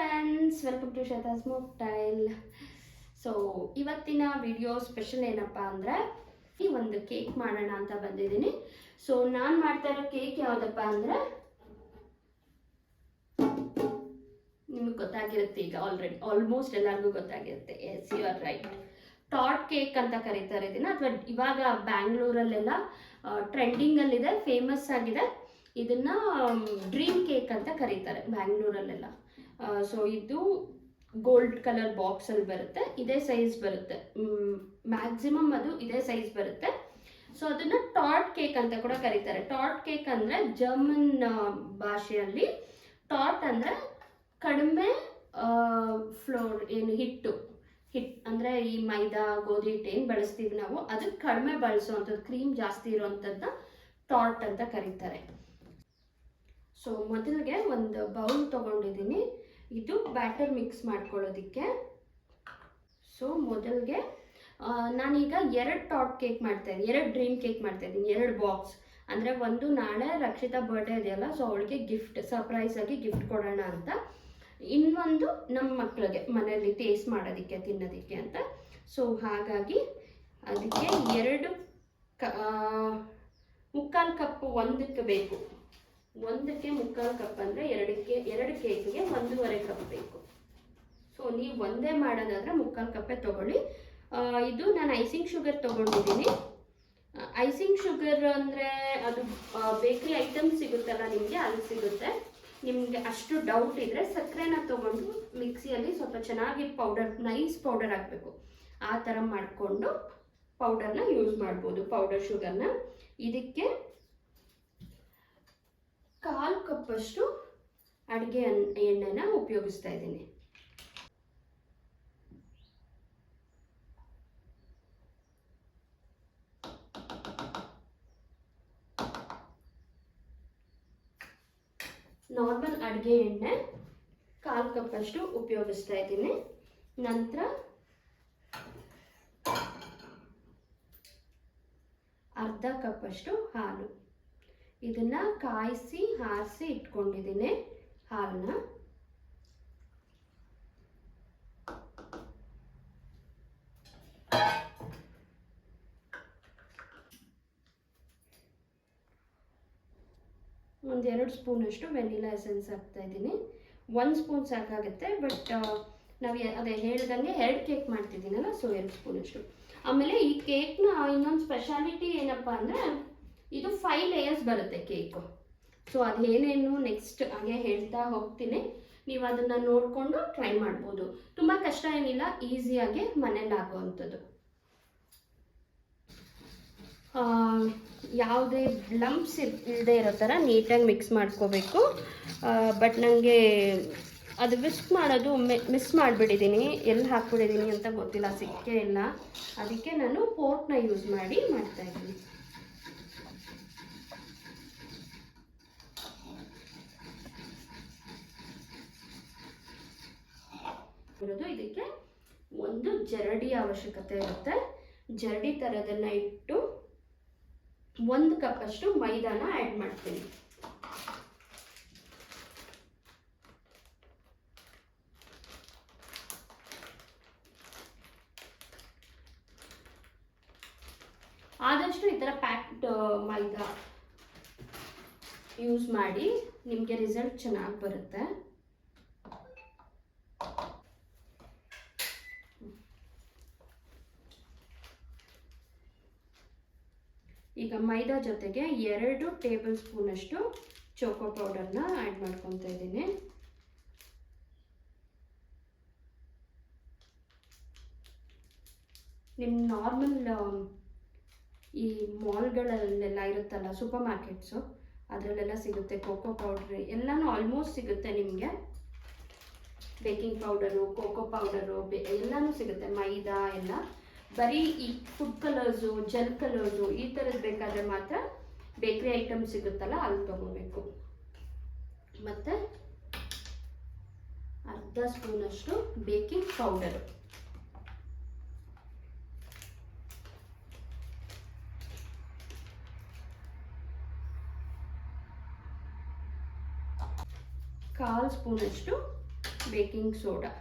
Friends, welcome to Shweta's mocktail. So ಇವತ್ತಿನ video special ಏನಪ್ಪ ಅಂದರೆ ಈ ಒಂದು ಕೇಕ್ ಮಾಡೋಣ ಅಂತ ಬಂದಿದ್ದೀನಿ. ಸೊ ನಾನು ಮಾಡ್ತಾ ಇರೋ ಕೇಕ್ ಯಾವುದಪ್ಪ ಅಂದರೆ ನಿಮಗೆ ಗೊತ್ತಾಗಿರುತ್ತೆ, ಈಗ ಆಲ್ಮೋಸ್ಟ್ ಎಲ್ಲರಿಗೂ ಗೊತ್ತಾಗಿರುತ್ತೆ. Yes, you are right. ಟಾಟ್ ಕೇಕ್ ಅಂತ ಕರೀತಾರೆ ಇದನ್ನ, ಅಥವಾ ಇವಾಗ ಬ್ಯಾಂಗ್ಳೂರಲ್ಲೆಲ್ಲ ಟ್ರೆಂಡಿಂಗಲ್ಲಿದೆ, ಫೇಮಸ್ ಆಗಿದೆ. ಇದನ್ನ ಡ್ರೀಮ್ ಕೇಕ್ ಅಂತ ಕರೀತಾರೆ ಬ್ಯಾಂಗ್ಳೂರಲ್ಲೆಲ್ಲ. ಸೊ ಇದು ಗೋಲ್ಡ್ ಕಲರ್ ಬಾಕ್ಸಲ್ಲಿ ಬರುತ್ತೆ, ಇದೇ ಸೈಜ್ ಬರುತ್ತೆ, ಮ್ಯಾಕ್ಸಿಮಮ್ ಅದು ಇದೇ ಸೈಜ್ ಬರುತ್ತೆ. ಸೊ ಅದನ್ನು ಟಾಟ್ ಕೇಕ್ ಅಂತ ಕೂಡ ಕರೀತಾರೆ. ಟಾಟ್ ಕೇಕ್ ಅಂದರೆ ಜರ್ಮನ್ ಭಾಷೆಯಲ್ಲಿ ಟಾಟ್ ಅಂದರೆ ಕಡಿಮೆ ಫ್ಲೋರ್, ಏನು ಹಿಟ್ಟು ಅಂದರೆ ಈ ಮೈದಾ ಗೋಧಿ ಹಿಟ್ಟು ಏನು ಬಳಸ್ತೀವಿ ನಾವು, ಅದಕ್ಕೆ ಕಡಿಮೆ ಬಳಸುವಂಥದ್ದು, ಕ್ರೀಮ್ ಜಾಸ್ತಿ ಇರೋವಂಥದ್ದನ್ನ ಟಾಟ್ ಅಂತ ಕರೀತಾರೆ. ಸೊ ಮೊದಲಿಗೆ ಒಂದು ಬೌಲ್ ತೊಗೊಂಡಿದ್ದೀನಿ, ಇದು ಬ್ಯಾಟರ್ ಮಿಕ್ಸ್ ಮಾಡ್ಕೊಳ್ಳೋದಕ್ಕೆ. ಸೊ ಮೊದಲಿಗೆ ನಾನೀಗ 2 ಟಾಟ್ ಕೇಕ್ ಮಾಡ್ತಾಯಿದ್ದೀನಿ, 2 ಡ್ರೀಮ್ ಕೇಕ್ ಮಾಡ್ತಾಯಿದ್ದೀನಿ, 2 ಬಾಕ್ಸ್. ಅಂದರೆ ಒಂದು ನಾಳೆ ರಕ್ಷಿತಾ ಬರ್ಡೇ ಇದೆಯಲ್ಲ, ಸೊ ಅವಳಿಗೆ ಗಿಫ್ಟ್, ಸರ್ಪ್ರೈಸ್ ಆಗಿ ಗಿಫ್ಟ್ ಕೊಡೋಣ ಅಂತ. ಇನ್ನೊಂದು ನಮ್ಮ ಮಕ್ಕಳಿಗೆ ಮನೆಯಲ್ಲಿ ಟೇಸ್ಟ್ ಮಾಡೋದಕ್ಕೆ, ತಿನ್ನೋದಕ್ಕೆ ಅಂತ. ಸೊ ಹಾಗಾಗಿ ಅದಕ್ಕೆ 2 ಮುಕ್ಕಾಲು ಕಪ್ ಒಂದಕ್ಕೆ ಬೇಕು. ಒಂದಕ್ಕೆ ಮುಕ್ಕಾಲು ಕಪ್ ಅಂದರೆ 2 ಕೇಕಿಗೆ 1.5 ಕಪ್ ಬೇಕು. ಸೊ ನೀವು ಒಂದೇ ಮಾಡೋದಾದರೆ ಮುಕ್ಕಾಲು ಕಪ್ಪೇ ತೊಗೊಳ್ಳಿ. ಇದು ನಾನು ಐಸಿಂಗ್ ಶುಗರ್ ತೊಗೊಂಡಿದ್ದೀನಿ. ಐಸಿಂಗ್ ಶುಗರ್ ಅಂದರೆ ಅದು ಬೇಕ್ರಿ ಐಟಮ್ಸ್ ಸಿಗುತ್ತಲ್ಲ ನಿಮಗೆ, ಅಲ್ಲಿ ಸಿಗುತ್ತೆ. ನಿಮಗೆ ಅಷ್ಟು ಡೌಟ್ ಇದ್ದರೆ ಸಕ್ಕರೆನ ತೊಗೊಂಡು ಮಿಕ್ಸಿಯಲ್ಲಿ ಸ್ವಲ್ಪ ಚೆನ್ನಾಗಿ ಪೌಡರ್, ನೈಸ್ ಪೌಡರ್ ಆಗಬೇಕು, ಆ ಥರ ಮಾಡಿಕೊಂಡು ಪೌಡರ್ನ ಯೂಸ್ ಮಾಡ್ಬೋದು, ಪೌಡರ್ ಶುಗರ್ನ. ಇದಕ್ಕೆ 1/4 ಕಪ್ಪಷ್ಟು ಅಡುಗೆ ಎಣ್ಣೆನ ಉಪಯೋಗಿಸ್ತಾ ಇದ್ದೀನಿ. ನಾರ್ಮಲ್ ಅಡುಗೆ ಎಣ್ಣೆ 1/4 ಕಪ್ಪಷ್ಟು ಉಪಯೋಗಿಸ್ತಾ ಇದ್ದೀನಿ. ನಂತರ ಅರ್ಧ ಕಪ್ಪಷ್ಟು ಹಾಲು, ಇದನ್ನ ಕಾಯಿಸಿ ಆರಿಸಿ ಇಟ್ಕೊಂಡಿದ್ದೀನಿ ಹಾಲನ್ನ. ಒಂದು 2 ಸ್ಪೂನಷ್ಟು ವೆನಿಲಾ ಎಸೆನ್ಸ್ ಹಾಕ್ತಾ ಇದ್ದೀನಿ. 1 ಸ್ಪೂನ್ ಸಾಕಾಗುತ್ತೆ, ಬಟ್ ನಾವು ಅದೇ ಹೇಳ್ದಂಗೆ 2 ಕೇಕ್ ಮಾಡ್ತಿದ್ದೀನಲ್ಲ, ಸೊ 2 ಸ್ಪೂನಷ್ಟು. ಆಮೇಲೆ ಈ ಕೇಕ್ನ ಇನ್ನೊಂದು ಸ್ಪೆಷಾಲಿಟಿ ಏನಪ್ಪ ಅಂದರೆ ಇದು 5 ಲೇಯರ್ಸ್ ಬರುತ್ತೆ ಕೇಕು. ಸೊ ಅದೇನೇನು ನೆಕ್ಸ್ಟ್ ಹಾಗೆ ಹೇಳ್ತಾ ಹೋಗ್ತೀನಿ, ನೀವು ಅದನ್ನು ನೋಡಿಕೊಂಡು ಟ್ರೈ ಮಾಡ್ಬೋದು. ತುಂಬ ಕಷ್ಟ ಏನಿಲ್ಲ, ಈಸಿಯಾಗಿ ಮನೇಲಿ ಆಗುವಂಥದ್ದು. ಯಾವುದೇ ಲಂಪ್ಸ್ ಇಲ್ಲದೆ ಇರೋ ಥರ ನೀಟಾಗಿ ಮಿಕ್ಸ್ ಮಾಡ್ಕೋಬೇಕು. ಬಟ್ ನನಗೆ ಅದು ವಿಸ್ಕ್ ಮಾಡೋದು ಮಿಸ್ ಮಾಡಿಬಿಟ್ಟಿದ್ದೀನಿ, ಎಲ್ಲಿ ಹಾಕ್ಬಿಟ್ಟಿದ್ದೀನಿ ಅಂತ ಗೊತ್ತಿಲ್ಲ, ಸಿಕ್ಕೇ ಇಲ್ಲ. ಅದಕ್ಕೆ ನಾನು ಫೋರ್ಕ್ನ ಯೂಸ್ ಮಾಡಿ ಮಾಡ್ತಾಯಿದ್ದೀನಿ. ಇದಕ್ಕೆ ಒಂದು ಜರಡಿ ಅವಶ್ಯಕತೆ ಇರುತ್ತೆ. ಜರಡಿ ಥರದನ್ನ ಇಟ್ಟು 1 ಕಪ್ಪಷ್ಟು ಮೈದಾನ ಆ್ಯಡ್ ಮಾಡ್ತೀನಿ. ಆದಷ್ಟು ಈ ಥರ ಪ್ಯಾಕ್ಡ್ ಮೈದಾ ಯೂಸ್ ಮಾಡಿ, ನಿಮಗೆ ರಿಸಲ್ಟ್ ಚೆನ್ನಾಗಿ ಬರುತ್ತೆ. ಈಗ ಮೈದಾ ಜೊತೆಗೆ 2 ಟೇಬಲ್ ಸ್ಪೂನಷ್ಟು ಚೋಕೋ ಪೌಡರ್ನ ಆ್ಯಡ್ ಮಾಡ್ಕೊತಾ ಇದ್ದೀನಿ. ನಿಮ್ಮ ನಾರ್ಮಲ್ ಈ ಮಾಲ್ಗಳಲ್ಲೆಲ್ಲ ಇರುತ್ತಲ್ಲ, ಸೂಪರ್ ಮಾರ್ಕೆಟ್ಸು, ಅದರಲ್ಲೆಲ್ಲ ಸಿಗುತ್ತೆ ಕೋಕೋ ಪೌಡ್ರ್, ಎಲ್ಲನೂ ಆಲ್ಮೋಸ್ಟ್ ಸಿಗುತ್ತೆ ನಿಮಗೆ. ಬೇಕಿಂಗ್ ಪೌಡರು, ಕೋಕೋ ಪೌಡರು ಎಲ್ಲನೂ ಸಿಗುತ್ತೆ, ಮೈದಾ ಎಲ್ಲ. ಬರೀ ಈ ಫುಡ್ ಕಲರ್ಸು, ಜೆಲ್ ಕಲರ್ಸು ಈ ಥರದ್ದು ಬೇಕಾದರೆ ಮಾತ್ರ ಬೇಕ್ರಿ ಐಟಮ್ ಸಿಗುತ್ತಲ್ಲ, ಅಲ್ಲಿ ತೊಗೋಬೇಕು. ಮತ್ತು ಅರ್ಧ ಸ್ಪೂನಷ್ಟು ಬೇಕಿಂಗ್ ಪೌಡರು, ಕಾಲು ಸ್ಪೂನಷ್ಟು baking soda.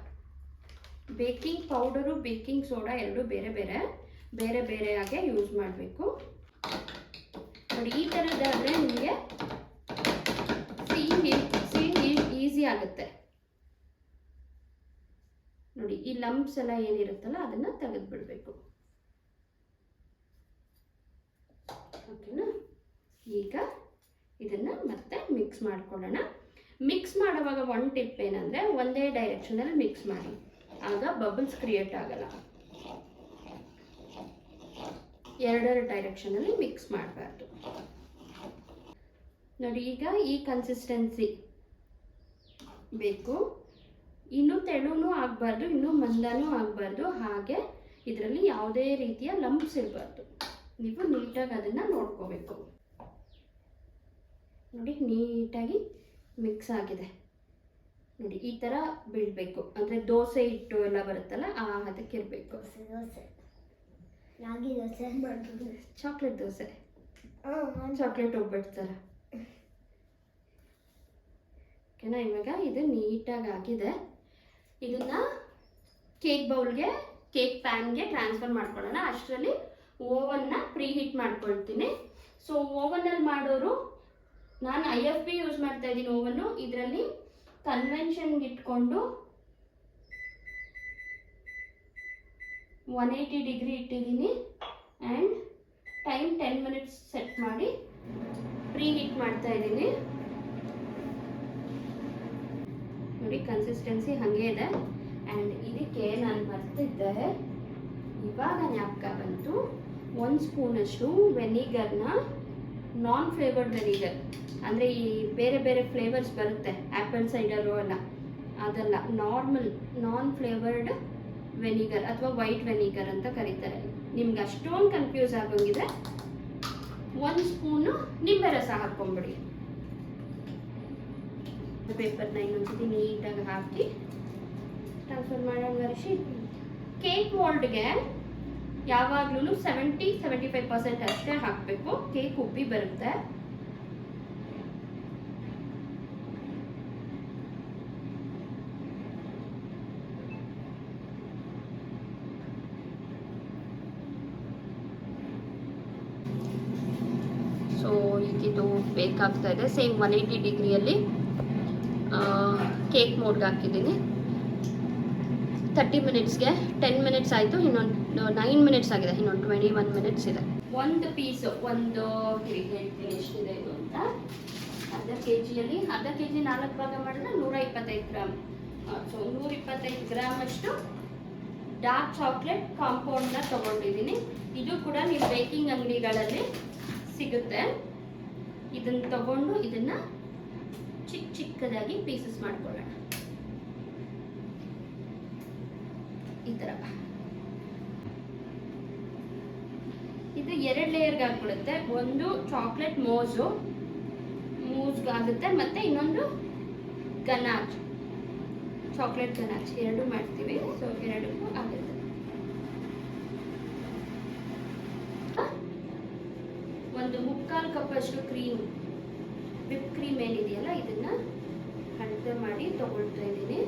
Baking powder baking soda ಎರಡು ಬೇರೆ ಬೇರೆಯಾಗೆ ಯೂಸ್ ಮಾಡಬೇಕು. ನೋಡಿ ಈ ಥರದ್ದಾದರೆ ನಿಮಗೆ ಸಿಹಿ ಈಸಿ ಆಗುತ್ತೆ. ನೋಡಿ ಈ ಲಂಪ್ಸ್ ಎಲ್ಲ ಏನಿರುತ್ತಲ್ಲ ಅದನ್ನು ತೆಗೆದುಬಿಡಬೇಕು. ಓಕೆನಾ? ಈಗ ಇದನ್ನು ಮತ್ತೆ ಮಿಕ್ಸ್ ಮಾಡ್ಕೊಳ್ಳೋಣ. ಮಿಕ್ಸ್ ಮಾಡುವಾಗ ಒಂದು ಟಿಪ್ ಏನಂದರೆ ಒಂದೇ ಡೈರೆಕ್ಷನಲ್ಲಿ ಮಿಕ್ಸ್ ಮಾಡಿ, ಆಗ ಬಬಲ್ಸ್ ಕ್ರಿಯೇಟ್ ಆಗಲ್ಲ. ಎರಡೆರಡು ಡೈರೆಕ್ಷನಲ್ಲಿ ಮಿಕ್ಸ್ ಮಾಡಬಾರ್ದು. ನೋಡಿ ಈಗ ಈ ಕನ್ಸಿಸ್ಟೆನ್ಸಿ ಬೇಕು. ಇನ್ನೂ ತೆಳುನೂ ಆಗಬಾರ್ದು, ಇನ್ನೂ ಮಂದನೂ ಆಗಬಾರ್ದು. ಹಾಗೆ ಇದರಲ್ಲಿ ಯಾವುದೇ ರೀತಿಯ ಲಂಪ್ಸ್ ಇರಬಾರ್ದು. ನೀವು ನೀಟಾಗಿ ಅದನ್ನು ನೋಡ್ಕೋಬೇಕು. ನೋಡಿ ನೀಟಾಗಿ ಮಿಕ್ಸ್ ಆಗಿದೆ. ನೋಡಿ ಈ ಥರ ಬೀಳಬೇಕು. ಅಂದರೆ ದೋಸೆ ಹಿಟ್ಟು ಎಲ್ಲ ಬರುತ್ತಲ್ಲ ಆ ಅದಕ್ಕೆ ಇರಬೇಕು. ರಾಗಿ ದೋಸೆ ಮಾಡ್ಬೋದು. ಚಾಕ್ಲೇಟ್ ದೋಸೆ, ಚಾಕ್ಲೇಟ್ ಒಬ್ಬಟ್ಟು ಥರ. ಓಕೆನಾ? ಇವಾಗ ಇದು ನೀಟಾಗಿ ಆಗಿದೆ. ಇದನ್ನು ಕೇಕ್ ಬೌಲ್ಗೆ, ಕೇಕ್ ಪ್ಯಾನ್ಗೆ ಟ್ರಾನ್ಸ್ಫರ್ ಮಾಡ್ಕೊಳ್ಳೋಣ. ಅಷ್ಟರಲ್ಲಿ ಓವನ್ನ ಪ್ರೀ ಹೀಟ್ ಮಾಡ್ಕೊಳ್ತೀನಿ. ಸೊ ಓವನಲ್ಲಿ ಮಾಡೋರು, ನಾನು IFB ಯೂಸ್ ಮಾಡ್ತಾ ಇದ್ದೀನಿ ಓವನ್ನು. ಇದರಲ್ಲಿ ಕನ್ವೆನ್ಷನ್ಗೆ ಇಟ್ಕೊಂಡು 180 ಡಿಗ್ರಿ ಇಟ್ಟಿದ್ದೀನಿ ಆ್ಯಂಡ್ ಟೈಮ್ 10 ಮಿನಿಟ್ಸ್ ಸೆಟ್ ಮಾಡಿ ಪ್ರೀ ಹೀಟ್ ಮಾಡ್ತಾ ಇದ್ದೀನಿ. ನೋಡಿ ಕನ್ಸಿಸ್ಟೆನ್ಸಿ ಹಾಗೆ ಇದೆ. ಆ್ಯಂಡ್ ಇದಕ್ಕೆ ನಾನು ಬರ್ತಿದ್ದೆ, ಇವಾಗ ಜ್ಞಾಪಕ ಬಂತು, 1 ಸ್ಪೂನಷ್ಟು ವೆನಿಗರ್ನ, ನಾನ್ ಫ್ಲೇವರ್ಡ್ ವೆನಿಗರ್, ಅಂದರೆ ಈ ಬೇರೆ ಬೇರೆ ಫ್ಲೇವರ್ಸ್ ಬರುತ್ತೆ, ಆ್ಯಪಲ್ ಸೈಡರು ಎಲ್ಲ, ಅದಲ್ಲ, ನಾನ್ ಫ್ಲೇವರ್ಡ್ ವೆನಿಗರ್ ಅಥವಾ ವೈಟ್ ವೆನಿಗರ್ ಅಂತ ಕರೀತಾರೆ. ನಿಮ್ಗೆ ಅಷ್ಟೊಂದು ಕನ್ಫ್ಯೂಸ್ ಆಗೋಂಗಿದ್ರೆ 1 ಸ್ಪೂನು ನಿಂಬೆ ರಸ ಹಾಕ್ಕೊಂಬಿಡಿ. ಪೇಪರ್ನ ಇನ್ನೊಂದ್ಸತಿ ನೀಟಾಗಿ ಹಾಕಿ ಟ್ರಾನ್ಸ್ಫರ್ ಮಾಡೋಣ. ವರ್ಷಿ ಕೇಕ್ ಮೋಲ್ಡ್ಗೆ ಯಾವಾಗಲೂ 70-75% ಅಷ್ಟೇ ಹಾಕಬೇಕು. ಕೇಕ್ ಉಬ್ಬಿ ಬರುತ್ತೆ. ಸೊ ಈಗಿದು ಬೇಕಾಗ್ತಾ ಇದೆ. ಸೇಮ್ 180 ಡಿಗ್ರಿಯಲ್ಲಿ ಕೇಕ್ ಮೋಡ್ಗೆ ಹಾಕಿದ್ದೀನಿ. 30 ಮಿನಿಟ್ಸ್ಗೆ 10 ಮಿನಿಟ್ಸ್ ಆಯಿತು, ಇನ್ನೊಂದು 9 ಮಿನಿಟ್ಸ್ ಆಗಿದೆ, ಇನ್ನೊಂದು 21 ಮಿನಿಟ್ಸ್ ಇದೆ. ಒಂದು ಪೀಸು, ಹೇಳ್ತೀನಿ ಎಷ್ಟಿದೆ ಇದು ಅಂತ. ಅರ್ಧ ಕೆ ಜಿಯಲ್ಲಿ, ಅರ್ಧ ಕೆ ಜಿ 4 ಭಾಗ ಮಾಡಿದ್ರೆ 125 ಗ್ರಾಮ್. ಸೊ 125 ಗ್ರಾಮ್ ಅಷ್ಟು ಡಾರ್ಕ್ ಚಾಕ್ಲೇಟ್ ಕಾಂಪೌಂಡ್ನ ತೊಗೊಂಡಿದ್ದೀನಿ. ಇದು ಕೂಡ ನೀವು ಬೇಕಿಂಗ್ ಅಂಗಡಿಗಳಲ್ಲಿ ಸಿಗುತ್ತೆ. ಇದನ್ನು ತಗೊಂಡು ಇದನ್ನು ಚಿಕ್ಕದಾಗಿ ಪೀಸಸ್ ಮಾಡ್ಕೊಳ್ಳೋಣ. ಈ ಥರ ಇದು 2 ಲೇಯರ್ಗೆ ಹಾಕ್ಬಿಡುತ್ತೆ. ಒಂದು ಚಾಕ್ಲೇಟ್ ಮೂಸ್ಗೆ ಆಗುತ್ತೆ, ಮತ್ತು ಇನ್ನೊಂದು ಗನಾಚ್, ಚಾಕ್ಲೇಟ್ ಗನಾಚ್, 2 ಮಾಡ್ತೀವಿ. ಸೊ 2ಕ್ಕೂ ಆಗುತ್ತೆ. ಒಂದು 3/4 ಕಪ್ ಅಷ್ಟು ಕ್ರೀಮ್, ವಿಪ್ ಕ್ರೀಮ್ ಏನಿದೆಯಲ್ಲ ಇದನ್ನು ಅಳತೆ ಮಾಡಿ ತಗೊಳ್ತಾ ಇದ್ದೀನಿ.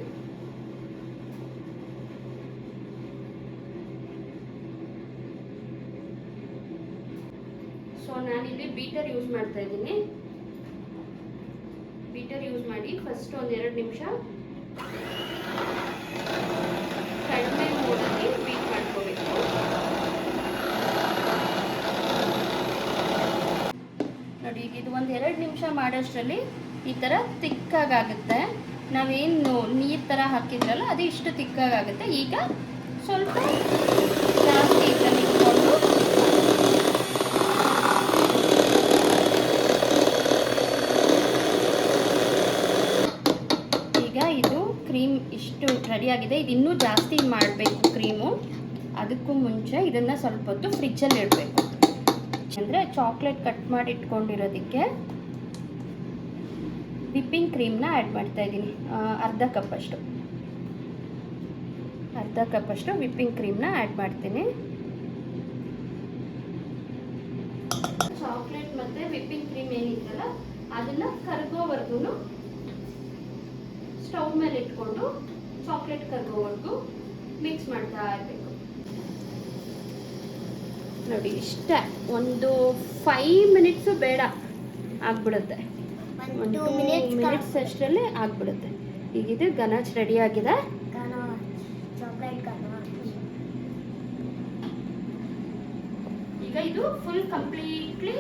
ಸೊ ನಾನಿಲ್ಲಿ ಬೀಟರ್ ಯೂಸ್ ಮಾಡ್ತಾ ಇದ್ದೀನಿ. ಬೀಟರ್ ಯೂಸ್ ಮಾಡಿ ಫಸ್ಟ್ 1-2 ನಿಮಿಷ ಕಡಿಮೆ ಮೋಡಲ್ಲಿ ಬೀಟ್ ಮಾಡ್ಕೋಬೇಕು. ನೋಡಿ ಈಗ ಇದು 1-2 ನಿಮಿಷ ಮಾಡೋಷ್ಟರಲ್ಲಿ ಈ ಥರ ತಿಕ್ಕಾಗುತ್ತೆ. ನಾವೇನು ನೀರು ಥರ ಹಾಕಿದ್ರಲ್ಲ ಅದು ಇಷ್ಟು ತಿಕ್ಕಾಗುತ್ತೆ. ಈಗ ಸ್ವಲ್ಪ ಜಾಸ್ತಿ ಇದನ್ನು ಇಟ್ಕೊಂಡು ಈಗ ಇದು ಕ್ರೀಮ್ ಇಷ್ಟು ರೆಡಿಯಾಗಿದೆ. ಇದು ಇನ್ನೂ ಜಾಸ್ತಿ ಮಾಡಬೇಕು ಕ್ರೀಮು. ಅದಕ್ಕೂ ಮುಂಚೆ ಇದನ್ನು ಸ್ವಲ್ಪ ಹೊತ್ತು ಫ್ರಿಜ್ಜಲ್ಲಿ ಇಡಬೇಕು. ಅಂದರೆ ಚಾಕ್ಲೇಟ್ ಕಟ್ ಮಾಡಿ ಇಟ್ಕೊಂಡಿರೋದಕ್ಕೆ ವಿಪ್ಪಿಂಗ್ ಕ್ರೀಮ್ನ ಆ್ಯಡ್ ಮಾಡ್ತಾ ಇದ್ದೀನಿ. ಅರ್ಧ ಕಪ್ಪಷ್ಟು ವಿಪ್ಪಿಂಗ್ ಕ್ರೀಮ್ನ ಆ್ಯಡ್ ಮಾಡ್ತೀನಿ. ಚಾಕ್ಲೇಟ್ ಮತ್ತು ವಿಪ್ಪಿಂಗ್ ಕ್ರೀಮ್ ಏನಿತ್ತಲ್ಲ ಅದನ್ನು ಕರಗೋವರೆಗೂ ಸ್ಟವ್ ಮೇಲೆ ಇಟ್ಕೊಂಡು ಚಾಕ್ಲೇಟ್ ಕರಗೋವರೆಗೂ ಮಿಕ್ಸ್ ಮಾಡ್ತಾ ಇರಬೇಕು. ನೋಡಿ ಇಷ್ಟೇ, ಒಂದು 5 ಮಿನಿಟ್ಸು ಬೇಡ, ಆಗ್ಬಿಡುತ್ತೆ. ಒಂದು 2 ಮಿನಿಟ್ಸ್ ಅಷ್ಟರಲ್ಲೇ ಆಗ್ಬಿಡುತ್ತೆ. ಈಗಿದು ಗನಾಚ್ ರೆಡಿ ಆಗಿದೆ. ಈಗ ಇದು ಫುಲ್ ಕಂಪ್ಲೀಟ್ಲಿ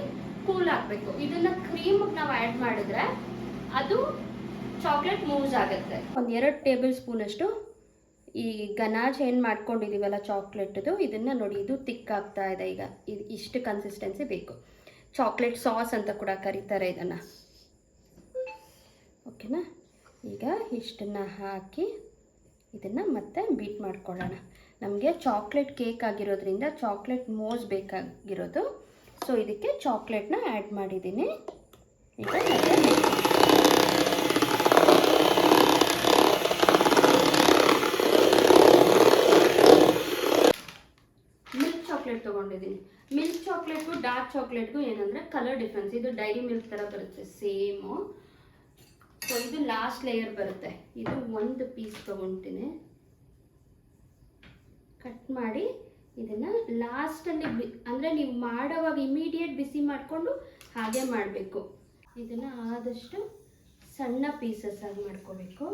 ಕೂಲ್ ಆಗಬೇಕು. ಇದನ್ನ ಕ್ರೀಮ್ ನಾವು ಆ್ಯಡ್ ಮಾಡಿದ್ರೆ ಅದು ಚಾಕ್ಲೇಟ್ ಮೂವ್ಸ್ ಆಗುತ್ತೆ. ಒಂದು 2 ಟೇಬಲ್ ಸ್ಪೂನ್ ಅಷ್ಟು ಈ ಗನಾಜ್ ಏನು ಮಾಡ್ಕೊಂಡಿದ್ದೀವಲ್ಲ ಚಾಕ್ಲೇಟ್ದು, ಇದನ್ನು ನೋಡಿ ಇದು ತಿಕ್ಕಾಗ್ತಾ ಇದೆ. ಈಗ ಇದು ಇಷ್ಟು ಕನ್ಸಿಸ್ಟೆನ್ಸಿ ಬೇಕು. ಚಾಕ್ಲೇಟ್ ಸಾಸ್ ಅಂತ ಕೂಡ ಕರೀತಾರೆ ಇದನ್ನು. ಓಕೆನಾ? ಈಗ ಇಷ್ಟನ್ನು ಹಾಕಿ ಇದನ್ನು ಮತ್ತೆ ಬೀಟ್ ಮಾಡ್ಕೊಳ್ಳೋಣ. ನಮಗೆ ಚಾಕ್ಲೇಟ್ ಕೇಕ್ ಆಗಿರೋದ್ರಿಂದ ಚಾಕ್ಲೇಟ್ ಮೋಸ್ ಬೇಕಾಗಿರೋದು. ಸೊ ಇದಕ್ಕೆ ಚಾಕ್ಲೇಟ್ನ ಆ್ಯಡ್ ಮಾಡಿದ್ದೀನಿ. ಈಗ ಮಿಲ್ಕ್ ಚಾಕ್ಲೇಟ್ ತೊಗೊಂಡಿದ್ದೀನಿ. ಮಿಲ್ಕ್ ಚಾಕ್ಲೇಟ್ಗೂ ಡಾರ್ಕ್ ಚಾಕ್ಲೇಟ್ಗೂ ಏನಂದರೆ ಕಲರ್ ಡಿಫ್ರೆನ್ಸ್. ಇದು ಡೈರಿ ಮಿಲ್ಕ್ ಥರ ಬರುತ್ತೆ ಸೇಮು. ಸೊ ಇದು ಲಾಸ್ಟ್ ಲೇಯರ್ ಬರುತ್ತೆ. ಇದು ಒಂದು ಪೀಸ್ ತೊಗೊಳ್ತೀನಿ, ಕಟ್ ಮಾಡಿ ಇದನ್ನು ಲಾಸ್ಟಲ್ಲಿ ಅಂದರೆ ನೀವು ಮಾಡೋವಾಗ ಇಮಿಡಿಯೇಟ್ ಬಿಸಿ ಮಾಡಿಕೊಂಡು ಹಾಗೆ ಮಾಡಬೇಕು. ಇದನ್ನು ಆದಷ್ಟು ಸಣ್ಣ ಪೀಸಸ್ ಆಗಿ ಮಾಡ್ಕೋಬೇಕು.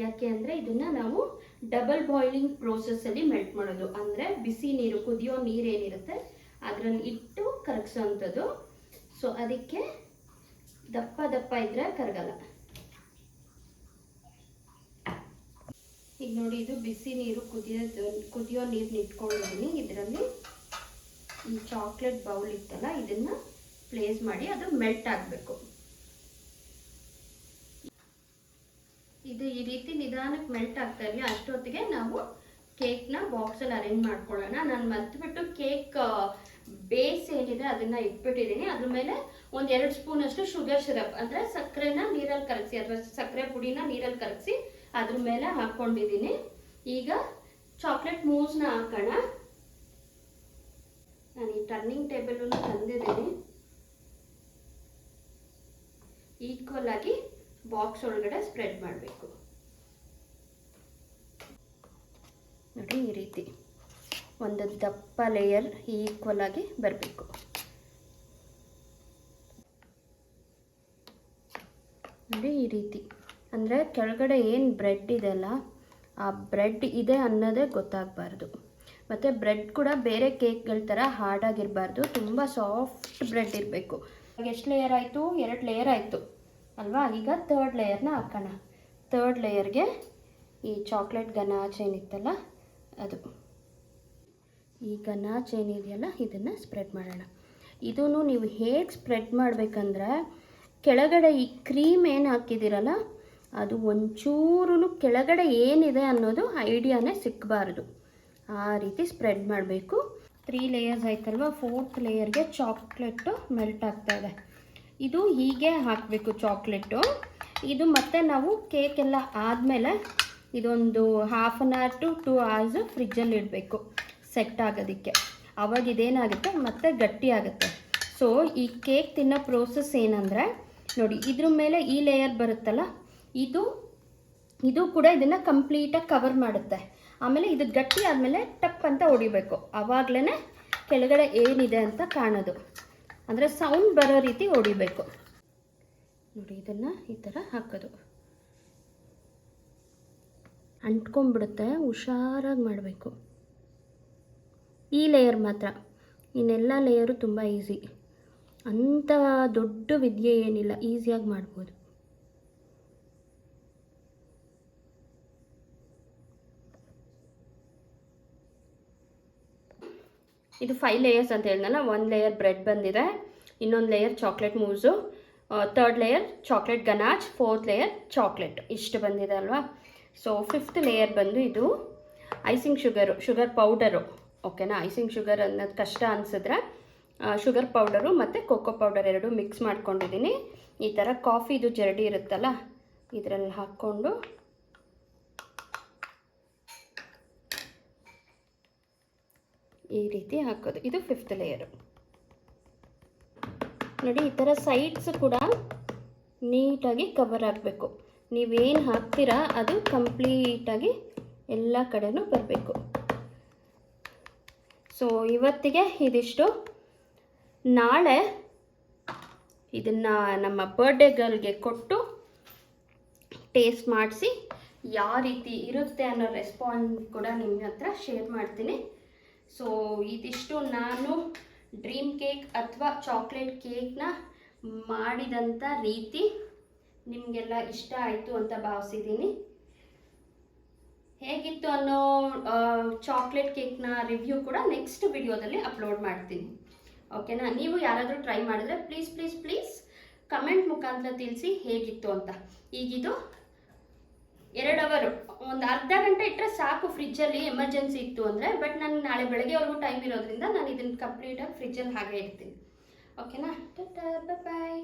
ಯಾಕೆ ಅಂದರೆ ಇದನ್ನು ನಾವು ಡಬಲ್ ಬಾಯ್ಲಿಂಗ್ ಪ್ರೋಸೆಸ್ಸಲ್ಲಿ ಮೆಲ್ಟ್ ಮಾಡೋದು. ಅಂದರೆ ಬಿಸಿ ನೀರು, ಕುದಿಯೋ ನೀರೇನಿರುತ್ತೆ ಅದರಲ್ಲಿ ಇಟ್ಟು ಕರಗಿಸೋವಂಥದ್ದು. ಸೊ ಅದಕ್ಕೆ ದಪ್ಪ ದಪ್ಪ ಇದ್ದರೆ ಕರಗಲ್ಲ. ಈಗ ನೋಡಿ, ಇದು ಬಿಸಿ ನೀರು ಕುದಿಯೋ ನೀರನ್ನ ಇಟ್ಕೊಂಡಿದ್ದೀನಿ. ಇದರಲ್ಲಿ ಈ ಚಾಕ್ಲೇಟ್ ಬೌಲ್ ಇತ್ತಲ್ಲ ಇದನ್ನು ಪ್ಲೇಸ್ ಮಾಡಿ ಅದು ಮೆಲ್ಟ್ ಆಗಬೇಕು. ಇದು ಈ ರೀತಿ ನಿಧಾನಕ್ಕೆ ಮೆಲ್ಟ್ ಆಗ್ತಾ ಇರಲಿ. ಅಷ್ಟೊತ್ತಿಗೆ ನಾವು ಕೇಕ್ನ ಬಾಕ್ಸಲ್ಲಿ ಅರೇಂಜ್ ಮಾಡ್ಕೊಳ್ಳೋಣ. ನಾನು ಮರ್ತ್ಬಿಟ್ಟು ಕೇಕ್ ಬೇಸ್ ಏನಿದೆ ಅದನ್ನು ಇಟ್ಬಿಟ್ಟಿದ್ದೀನಿ. ಅದ್ರ ಮೇಲೆ ಒಂದು 2 ಸ್ಪೂನ್ ಅಷ್ಟು ಶುಗರ್ ಸಿರಪ್ ಅಂದರೆ ಸಕ್ಕರೆನ ನೀರಲ್ಲಿ ಕರಗಿಸಿ ಅಥವಾ ಸಕ್ಕರೆ ಪುಡಿನ ನೀರಲ್ಲಿ ಕರಗಿಸಿ ಅದ್ರ ಮೇಲೆ ಹಾಕ್ಕೊಂಡಿದ್ದೀನಿ. ಈಗ ಚಾಕ್ಲೇಟ್ ಮೂಸ್ನ ಹಾಕೋಣ. ನಾನು ಈ ಟರ್ನಿಂಗ್ ಟೇಬಲನ್ನು ತಂದಿದ್ದೀನಿ. ಈಕ್ವಲ್ ಆಗಿ ಬಾಕ್ಸ್ ಒಳಗಡೆ ಸ್ಪ್ರೆಡ್ ಮಾಡಬೇಕು. ನೋಡಿ ಈ ರೀತಿ ಒಂದು ದಪ್ಪ ಲೇಯರ್ ಈಕ್ವಲ್ ಆಗಿ ಬರಬೇಕು. ನೋಡಿ ಈ ರೀತಿ, ಅಂದರೆ ಕೆಳಗಡೆ ಏನು ಬ್ರೆಡ್ ಇದೆಯಲ್ಲ ಆ ಬ್ರೆಡ್ ಇದೆ ಅನ್ನೋದೇ ಗೊತ್ತಾಗಬಾರ್ದು. ಮತ್ತು ಬ್ರೆಡ್ ಕೂಡ ಬೇರೆ ಕೇಕ್ಗಳ ಥರ ಹಾರ್ಡಾಗಿರಬಾರ್ದು, ತುಂಬ ಸಾಫ್ಟ್ ಬ್ರೆಡ್ ಇರಬೇಕು. ಇವಾಗ ಎಷ್ಟು ಲೇಯರ್ ಆಯಿತು? 2 ಲೇಯರ್ ಆಯಿತು ಅಲ್ವಾ? ಈಗ 3rd ಲೇಯರ್ನ ಹಾಕೋಣ. 3rd ಲೇಯರ್ಗೆ ಈ ಚಾಕ್ಲೇಟ್ ಗನಾಚ್ ಏನಿತ್ತಲ್ಲ ಅದು, ಈ ಗನಾಚ್ ಏನಿದೆಯಲ್ಲ ಇದನ್ನು ಸ್ಪ್ರೆಡ್ ಮಾಡೋಣ. ಇದೂ ನೀವು ಹೇಗೆ ಸ್ಪ್ರೆಡ್ ಮಾಡಬೇಕಂದ್ರೆ, ಕೆಳಗಡೆ ಈ ಕ್ರೀಮ್ ಏನು ಹಾಕಿದ್ದೀರಲ್ಲ ಅದು ಒಂಚೂರು ಕೆಳಗಡೆ ಏನಿದೆ ಅನ್ನೋದು ಐಡಿಯಾನೇ ಸಿಕ್ಕಬಾರ್ದು. ಆ ರೀತಿ ಸ್ಪ್ರೆಡ್ ಮಾಡಬೇಕು. 3 ಲೇಯರ್ಸ್ ಆಯ್ತಲ್ವ, 4th ಲೇಯರ್ಗೆ ಚಾಕ್ಲೇಟು ಮೆಲ್ಟ್ ಆಗ್ತಾ ಇದೆ. ಇದು ಹೀಗೆ ಹಾಕಬೇಕು ಚಾಕ್ಲೇಟು. ಇದು ಮತ್ತೆ ನಾವು ಕೇಕೆಲ್ಲ ಆದಮೇಲೆ ಇದೊಂದು 1/2 hour to 2 hours ಫ್ರಿಜ್ಜಲ್ಲಿ ಇಡಬೇಕು ಸೆಟ್ ಆಗೋದಕ್ಕೆ. ಆವಾಗ ಇದೇನಾಗುತ್ತೆ ಮತ್ತೆ ಗಟ್ಟಿ ಆಗುತ್ತೆ. ಸೊ ಈ ಕೇಕ್ ತಿನ್ನೋ ಪ್ರೋಸೆಸ್ ಏನಂದರೆ ನೋಡಿ, ಇದ್ರ ಮೇಲೆ ಈ ಲೇಯರ್ ಬರುತ್ತಲ್ಲ ಇದು ಕೂಡ ಇದನ್ನು ಕಂಪ್ಲೀಟಾಗಿ ಕವರ್ ಮಾಡುತ್ತೆ. ಆಮೇಲೆ ಇದು ಗಟ್ಟಿ ಆದಮೇಲೆ ಟಪ್ ಅಂತ ಹೊಡಿಬೇಕು. ಆವಾಗಲೇ ಕೆಳಗಡೆ ಏನಿದೆ ಅಂತ ಕಾಣೋದು, ಅಂದರೆ ಸೌಂಡ್ ಬರೋ ರೀತಿ ಹೊಡಿಬೇಕು. ನೋಡಿ ಇದನ್ನು ಈ ಥರ ಹಾಕೋದು, ಅಂಟ್ಕೊಂಡ್ಬಿಡುತ್ತೆ, ಹುಷಾರಾಗಿ ಮಾಡಬೇಕು. ಈ ಲೇಯರ್ ಮಾತ್ರ, ಇನ್ನೆಲ್ಲ ಲೇಯರು ತುಂಬ ಈಸಿ, ಅಂಥ ದೊಡ್ಡ ವಿದ್ಯೆ ಏನಿಲ್ಲ, ಈಸಿಯಾಗಿ ಮಾಡ್ಬೋದು. ಇದು 5 ಲೇಯರ್ಸ್ ಅಂತ ಹೇಳಿದ್ನಲ್ಲ. 1 ಲೇಯರ್ ಬ್ರೆಡ್ ಬಂದಿದೆ, ಇನ್ನೊಂದು layer chocolate mousse, 3rd layer chocolate ganache, 4th layer chocolate, ಇಷ್ಟು ಬಂದಿದೆ ಅಲ್ವಾ. ಸೊ 5th ಲೇಯರ್ ಬಂದು ಇದು ಐಸಿಂಗ್ ಶುಗರ್ ಪೌಡರು. ಓಕೆನಾ? ಐಸಿಂಗ್ ಶುಗರ್ ಅನ್ನೋದು ಕಷ್ಟ ಅನಿಸಿದ್ರೆ ಶುಗರ್ ಪೌಡರು ಮತ್ತು ಕೋಕೋ ಪೌಡರ್ 2 ಮಿಕ್ಸ್ ಮಾಡ್ಕೊಂಡಿದ್ದೀನಿ. ಈ ಥರ ಕಾಫಿದು ಜರಡಿ ಇರುತ್ತಲ್ಲ ಇದರಲ್ಲಿ ಹಾಕ್ಕೊಂಡು ಈ ರೀತಿ ಹಾಕೋದು. ಇದು 5th ಲೇಯರು. ನೋಡಿ ಈ ಥರ ಸೈಡ್ಸ್ ಕೂಡ ನೀಟಾಗಿ ಕವರ್ ಆಗಬೇಕು. ನೀವೇನು ಹಾಕ್ತೀರಾ ಅದು ಕಂಪ್ಲೀಟಾಗಿ ಎಲ್ಲ ಕಡೆನೂ ಬರಬೇಕು. ಸೊ ಇವತ್ತಿಗೆ ಇದಿಷ್ಟು. ನಾಳೆ ಇದನ್ನು ನಮ್ಮ ಬರ್ಡೇ ಗರ್ಲ್ಗೆ ಕೊಟ್ಟು ಟೇಸ್ಟ್ ಮಾಡಿಸಿ ಯಾವ ರೀತಿ ಇರುತ್ತೆ ಅನ್ನೋ ರೆಸ್ಪಾನ್ಸ್ ಕೂಡ ನಿಮ್ಮ ಹತ್ರ ಶೇರ್ ಮಾಡ್ತೀನಿ. ಸೊ ಇದಿಷ್ಟು ನಾನು ಡ್ರೀಮ್ ಕೇಕ್ ಅಥವಾ ಚಾಕ್ಲೇಟ್ ಕೇಕ್ನ ಮಾಡಿದಂಥ ರೀತಿ ನಿಮಗೆಲ್ಲ ಇಷ್ಟ ಆಯಿತು ಅಂತ ಭಾವಿಸಿದ್ದೀನಿ. ಹೇಗಿತ್ತು ಅನ್ನೋ ಚಾಕ್ಲೇಟ್ ಕೇಕ್ನ ರಿವ್ಯೂ ಕೂಡ ನೆಕ್ಸ್ಟ್ ವಿಡಿಯೋದಲ್ಲಿ ಅಪ್ಲೋಡ್ ಮಾಡ್ತೀನಿ. ಓಕೆನಾ? ನೀವು ಯಾರಾದರೂ ಟ್ರೈ ಮಾಡಿದ್ರೆ ಪ್ಲೀಸ್ ಪ್ಲೀಸ್ ಪ್ಲೀಸ್ ಕಮೆಂಟ್ ಮುಖಾಂತರ ತಿಳಿಸಿ ಹೇಗಿತ್ತು ಅಂತ. ಈಗಿದು 2 ಅವರ್, ಒಂದು ಅರ್ಧ ಗಂಟೆ ಇಟ್ಟರೆ ಸಾಕು ಫ್ರಿಜ್ಜಲ್ಲಿ, ಎಮರ್ಜೆನ್ಸಿ ಇತ್ತು ಅಂದರೆ. ಬಟ್ ನನಗೆ ನಾಳೆ ಬೆಳಗ್ಗೆವರೆಗೂ ಟೈಮ್ ಇರೋದ್ರಿಂದ ನಾನು ಇದನ್ನು ಕಂಪ್ಲೀಟಾಗಿ ಫ್ರಿಜ್ಜಲ್ಲಿ ಹಾಗೆ ಇಡ್ತೀನಿ. ಓಕೆನಾ? ಟಾಟಾ, ಬಾಯ್.